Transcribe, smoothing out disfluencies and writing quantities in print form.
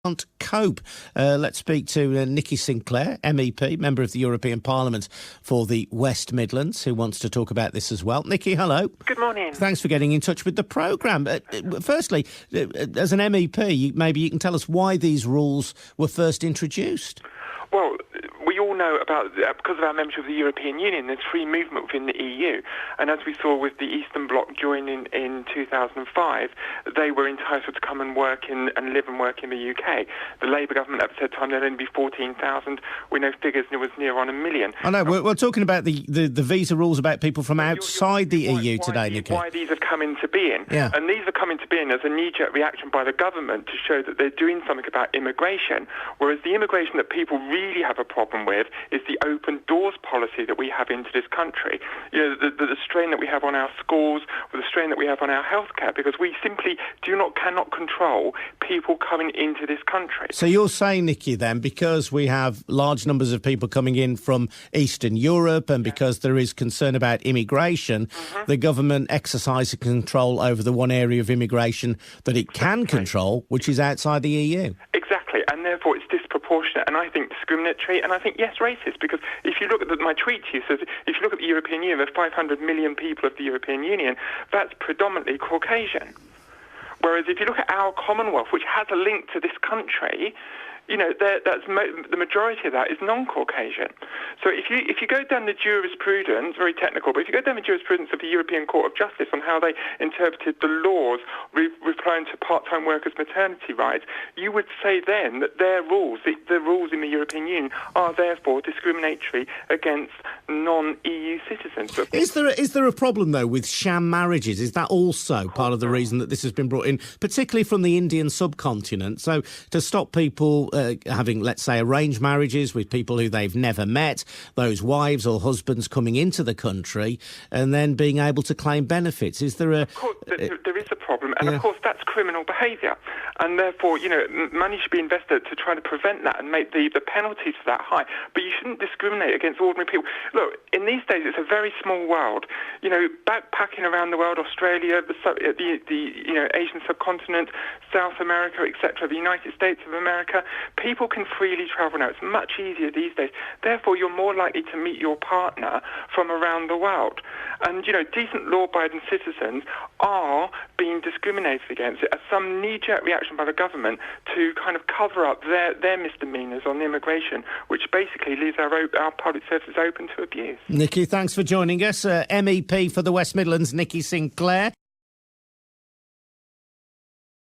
can't cope. Let's speak to Nikki Sinclaire, MEP, Member of the European Parliament for the West Midlands, who wants to talk about this as well. Nikki, hello. Good morning. Thanks for getting in touch with the programme. Firstly, as an MEP, maybe you can tell us why these rules were first introduced. Well, we all know about, because of our membership of the European Union, there's free movement within the EU. And as we saw with the Eastern Bloc joining in 2005, they were entitled to come and work and live and work in the UK. The Labour government at the time, there'd only be 14,000. We know figures, and it was near on 1 million. I know, we're talking about the visa rules about people from outside the EU today, Nikki. Why these have come into being. Yeah. And these have come into being as a knee-jerk reaction by the government to show that they're doing something about immigration, whereas the immigration that people really have a problem with is the open doors policy that we have into this country. You know, the strain that we have on our schools, or the strain that we have on our healthcare, because we simply cannot control people coming into this country. So you're saying, Nikki, then, because we have large numbers of people coming in from Eastern Europe and because there is concern about immigration, the government exercises control over the one area of immigration that it can control, which is outside the EU. Exactly, and therefore it's disproportionate, and I think discriminatory, and I think, yes, racist, because if you look at my tweet to you, says if you look at the European Union, there's 500 million people of the European Union, that's predominantly Caucasian. Whereas if you look at our Commonwealth, which has a link to this country, you know, the majority of that is non-Caucasian. So if you go down the jurisprudence, very technical, but if you go down the jurisprudence of the European Court of Justice on how they interpreted the laws referring to part-time workers' maternity rights, you would say then that their rules, the rules in the European Union, are therefore discriminatory against non-EU citizens. Is there a problem, though, with sham marriages? Is that also part of the reason that this has been brought in, particularly from the Indian subcontinent? So to stop people having, let's say, arranged marriages with people who they've never met, those wives or husbands coming into the country and then being able to claim benefits. Is there a... Of course, there is a problem, and of course that's criminal behaviour. And therefore, you know, money should be invested to try to prevent that and make the penalties for that high. But you shouldn't discriminate against ordinary people. Look, in these days, it's a very small world. You know, backpacking around the world, Australia, the Asian subcontinent, South America, etc., the United States of America, people can freely travel now. It's much easier these days. Therefore, you're more likely to meet your partner from around the world. And, you know, decent law-abiding citizens are being discriminated against as some knee-jerk reaction by the government to kind of cover up their misdemeanours on immigration, which basically leaves our public services open to abuse. Nikki, thanks for joining us. MEP for the West Midlands, Nikki Sinclaire.